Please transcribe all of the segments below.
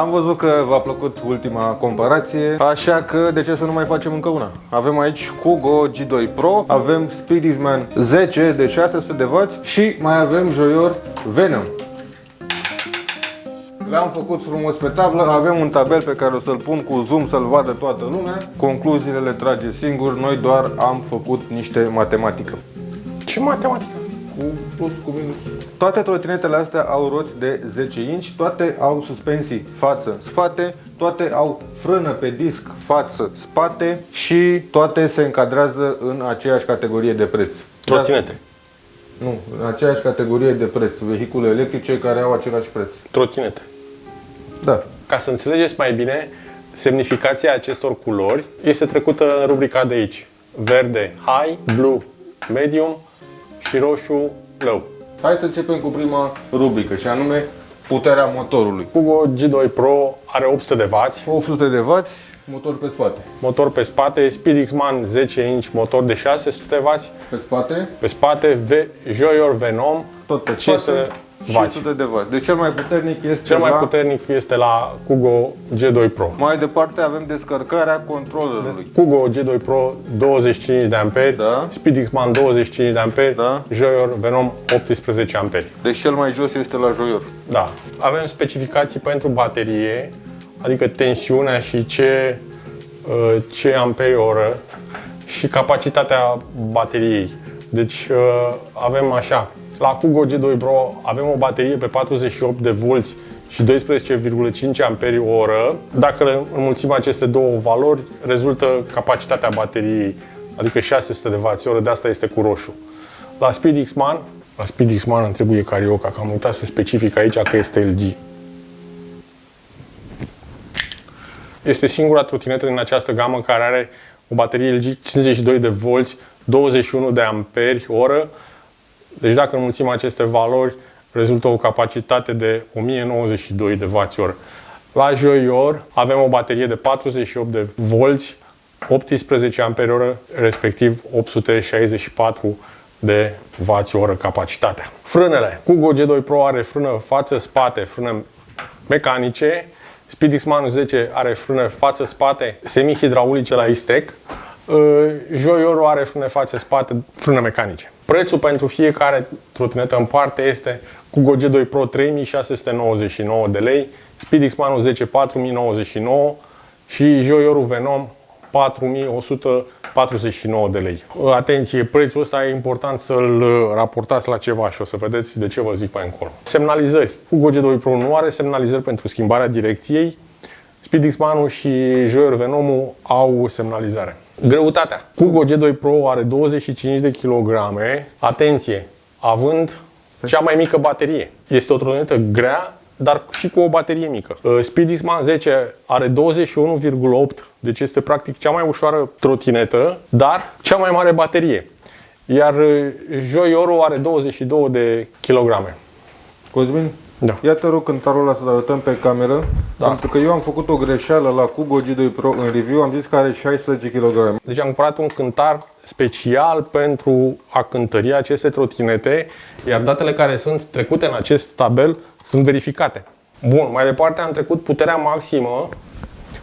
Am văzut că v-a plăcut ultima comparație, așa că de ce să nu mai facem încă una? Avem aici Kugo G2 Pro, avem Speedixman 10 de 600 W și mai avem Joyor Venom. Le-am făcut frumos pe tablă, avem un tabel pe care o să-l pun cu zoom să-l vadă toată lumea. Concluziile le trage singur, noi doar am făcut niște matematică. Ce matematică? Cu plus, cu minus. Toate trotinetele astea au roți de 10 inch, toate au suspensii față-spate, toate au frână pe disc față-spate și toate se încadrează în aceeași categorie de preț. Trotinete. Nu, în aceeași categorie de preț, vehicule electrice care au același preț. Trotinete. Da. Ca să înțelegeți mai bine, semnificația acestor culori este trecută în rubrica de aici. Verde high, blue medium și roșu low. Hai să începem cu prima rubrică și anume puterea motorului. Kugo G2 Pro are 800 de W, 800 de W, motor pe spate. motor pe spate, Speedixman 10 inch, motor de 600 de W, Pe spate, pe spate Joyor Venom, tot pe 500 spate, 500 de W. Deci cel mai puternic este Cel mai la... puternic este la Kugo G2 Pro. Mai departe avem descărcarea controlerului. Kugo G2 Pro 25 de amperi, Da. Speedixman 25 de amperi, Da. Joyor Venom 18 amperi. Deci cel mai jos este la Joyor. Da. Avem specificații pentru baterie, adică tensiunea și ce amperi oră și capacitatea bateriei. Deci avem așa, la Kugo G2 Pro avem o baterie pe 48 de volți și 12,5 amperi oră. Dacă înmulțim aceste două valori, rezultă capacitatea bateriei, adică 600 de Wh, de asta este cu roșu. La Speedixman îmi trebuie Carioca, că am uitat să specific aici că este LG. Este singura trotinetă din această gamă care are o baterie LG 52 de volți, 21 de amperi oră. Deci dacă înmulțim aceste valori, rezultă o capacitate de 1092 de Wh. La Joyor avem o baterie de 48 de volți, 18 amperi oră, respectiv 864 de Wh capacitatea. Frânele. Kugo G2 Pro are frână față-spate, frână mecanice. Speedixman 10 are frână față-spate, semi-hidraulice la X-Tech. Joyor are frâne față-spate, frâne mecanice. Prețul pentru fiecare trotinetă în parte este Kugo G2 Pro 3699 de lei, Speedixman 10 4099 și Joyorul Venom 4149 de lei. Atenție, prețul ăsta e important să-l raportați la ceva și o să vedeți de ce vă zic mai încolo. Semnalizări. Kugo G2 Pro nu are semnalizări pentru schimbarea direcției. Speedixman-ul și Joyor Venomul au semnalizare. Greutatea. Kugo G2 Pro are 25 de kg. Atenție, având cea mai mică baterie. Este o trotinetă grea, dar și cu o baterie mică. Speedixman 10 are 21,8, deci este practic cea mai ușoară trotinetă, dar cea mai mare baterie. Iar Joyorul are 22 de kilograme. Cosmin? Da. Ia te rog cântarul ăla să-l arătăm pe cameră, pentru că eu am făcut o greșeală la Kugo G2 Pro în review, am zis că are 16 kg. Deci am cumpărat un cântar special pentru a cântări aceste trotinete, iar datele care sunt trecute în acest tabel sunt verificate. Bun, mai departe am trecut puterea maximă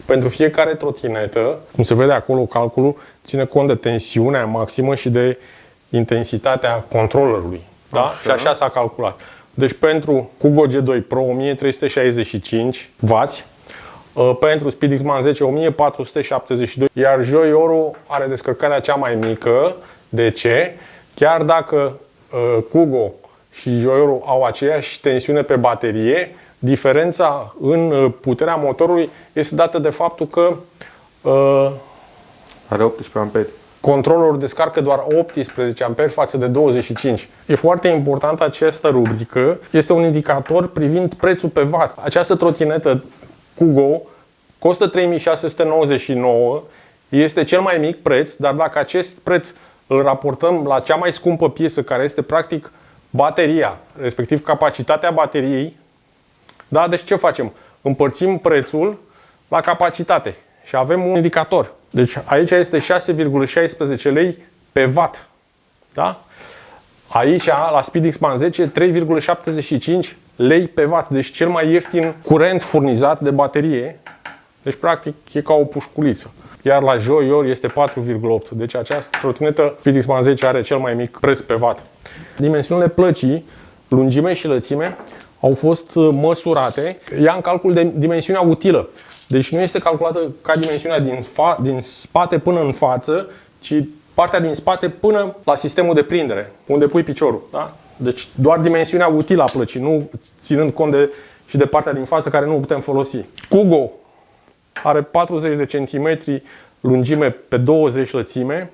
pentru fiecare trotinetă. Cum se vede acolo, calculul ține cont de tensiunea maximă și de intensitatea controllerului. Da? Așa. Și așa s-a calculat. Deci pentru Kugo G2 Pro 1365 W, pentru Speedixman 10 1472, iar Joyorul are descărcarea cea mai mică. De ce? Chiar dacă Kugo și Joyorul au aceeași tensiune pe baterie, diferența în puterea motorului este dată de faptul că Are 18 amperi. controllerul descarcă doar 18 amperi față de 25. E foarte important această rubrică. Este un indicator privind prețul pe watt. Această trotinetă Kugo costă 3699, este cel mai mic preț, dar dacă acest preț îl raportăm la cea mai scumpă piesă, care este practic bateria, respectiv capacitatea bateriei, da? Deci ce facem? Împărțim prețul la capacitate și avem un indicator. Deci aici este 6,16 lei pe watt. Da? Aici, la Speedixman 10, 3,75 lei pe watt, deci cel mai ieftin curent furnizat de baterie. Deci, practic, e ca o pușculiță. Iar la Joyor este 4,8. Deci această trotinetă SpeedXman 10 are cel mai mic preț pe watt. Dimensiunile plăcii, lungime și lățime, au fost măsurate. Ia în calcul de dimensiunea utilă. Deci nu este calculată ca dimensiunea din spate până în față, ci partea din spate până la sistemul de prindere, unde pui piciorul. Da? Deci doar dimensiunea utilă a plăcii, nu ținând cont și de partea din față care nu o putem folosi. Kugo are 40 de centimetri lungime pe 20 lățime.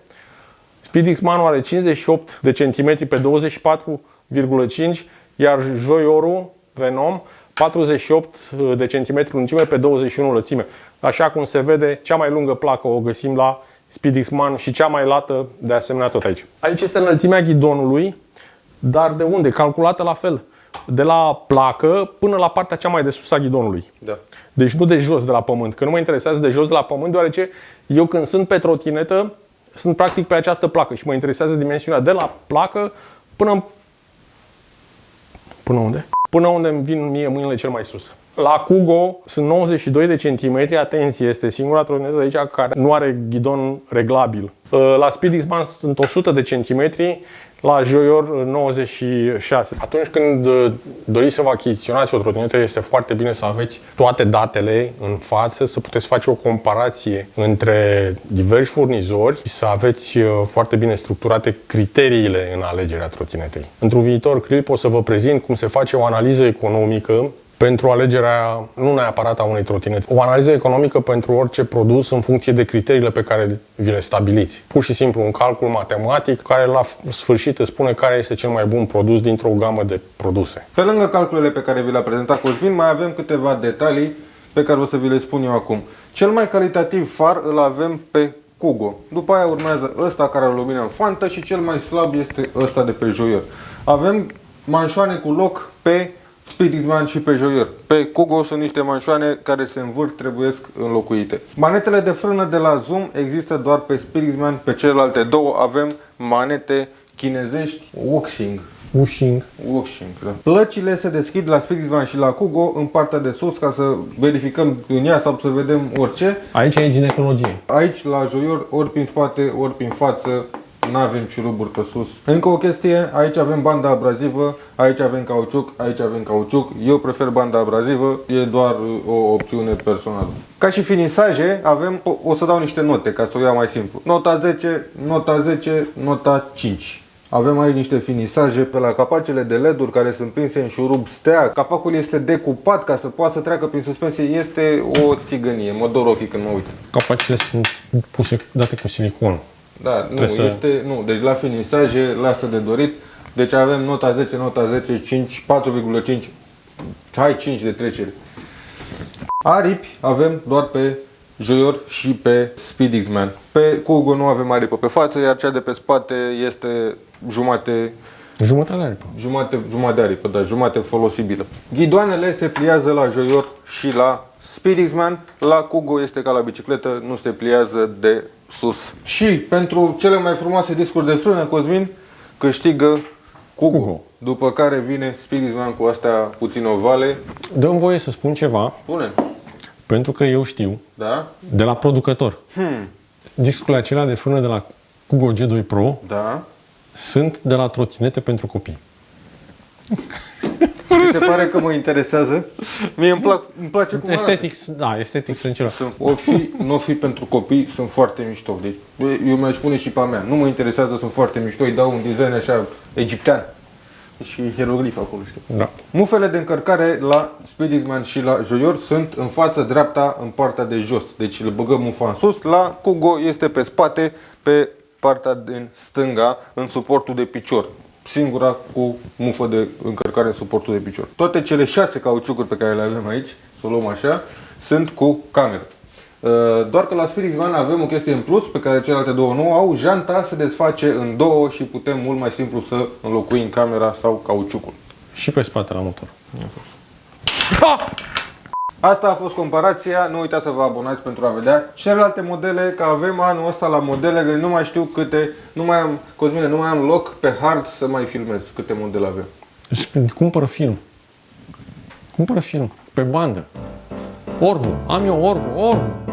SpeedXman are 58 de centimetri pe 24,5, iar Joyorul Venom 48 de centimetri lungime pe 21 lățime. Așa cum se vede, cea mai lungă placă o găsim la SpeedXman și cea mai lată de asemenea tot aici. Aici este înălțimea ghidonului, dar de unde? Calculată la fel. De la placă până la partea cea mai de sus a ghidonului. Da. Deci nu de jos de la pământ. Că nu mă interesează de jos de la pământ, deoarece eu când sunt pe trotinetă, sunt practic pe această placă și mă interesează dimensiunea de la placă până unde? Până unde îmi vin mie mâinile cel mai sus. La Kugo sunt 92 de centimetri, atenție, este singura trotinetă de aici care nu are ghidon reglabil. La SpeedXman sunt 100 de centimetri, la Joyor 96. Atunci când doriți să vă achiziționați o trotinetă, este foarte bine să aveți toate datele în față, să puteți face o comparație între diversi furnizori și să aveți foarte bine structurate criteriile în alegerea trotinetei. Într-un viitor clip o să vă prezint cum se face o analiză economică pentru alegerea, nu neapărat a unei trotinete, o analiză economică pentru orice produs în funcție de criteriile pe care vi le stabiliți. Pur și simplu un calcul matematic care la sfârșit îți spune care este cel mai bun produs dintr-o gamă de produse. Pe lângă calculele pe care vi le-a prezentat Cosmin, mai avem câteva detalii pe care o să vi le spun eu acum. Cel mai calitativ far îl avem pe Kugo. După aia urmează ăsta care are lumină în fantă și cel mai slab este ăsta de pe Joyor. Avem manșoane cu loc pe SpeedXman și pe Joyor. Pe Kugo sunt niște manșoane care se învârt, trebuiesc înlocuite. Manetele de frână de la Zoom există doar pe SpeedXman, pe celelalte două avem manete chinezești Wuxing, da. Plăcile se deschid la SpeedXman și la Kugo în partea de sus ca să verificăm în ea sau să vedem orice. Aici e ginecologie. Aici la Joyor ori prin spate, ori prin față. Nu avem șuruburi pe sus. Încă o chestie, aici avem banda abrazivă, aici avem cauciuc, aici avem cauciuc. Eu prefer banda abrazivă, e doar o opțiune personală. Ca și finisaje, avem, o să dau niște note ca să o iau mai simplu. Nota 10, nota 10, nota 5. Avem aici niște finisaje pe la capacele de LED-uri care sunt prinse în șurub stea. Capacul este decupat ca să poată să treacă prin suspensie. Este o țigănie. Mă dor ochii când mă uit. Capacele sunt date cu silicon. Da, nu, deci la finisaje lasă de dorit. Deci avem nota 10, nota 10, 5, 4,5, hai 5 de trecere. Aripi avem doar pe Joyor și pe SpeedXman. Pe Kugo nu avem aripă pe față, iar cea de pe spate este jumătate de aripă. Jumătate de aripă, da, jumătate folosibilă. Ghidoanele se pliază la Joyor și la SpeedXman. La Kugo este ca la bicicletă, nu se pliază de sus. Și pentru cele mai frumoase discuri de frână, Cosmin câștigă Kugo. După care vine SpeedXman cu astea puțin ovale. Dă-mi voie să spun ceva. Spune. Pentru că eu știu, da? De la producător, discurile acelea de frână de la Kugo G2 Pro, da, sunt de la trotinete pentru copii. Ți se pare că mă interesează? Mie îmi place cum estetic, da, estetic sunt celor. Nu fi pentru copii, sunt foarte mișto. Deci eu mi-aș spune și pe a mea. Nu mă interesează, sunt foarte mișto. Îi dau un design așa egiptean. Și hieroglif acolo, știu. Da. Mufele de încărcare la SpeedXman și la Joyor sunt în față dreapta, în partea de jos. Deci le băgăm mufa în sus. La Kugo este pe spate, pe partea din stânga, în suportul de picior. Singura cu mufă de încărcare în suportul de picior. Toate cele 6 cauciucuri pe care le avem aici, să o luăm așa, sunt cu cameră. Doar că la SpeedXman avem o chestie în plus pe care celelalte două nu au. Janta se desface în două și putem mult mai simplu să înlocuim camera sau cauciucul. Și pe spate la motor. Asta a fost comparația. Nu uitați să vă abonați pentru a vedea celelalte modele, că avem anul ăsta la modelele, nu mai știu câte, nu mai am loc pe hard să mai filmez câte modele avem. Deci cumpără film. Cumpără film, pe bandă. Orvu, am eu Orvu.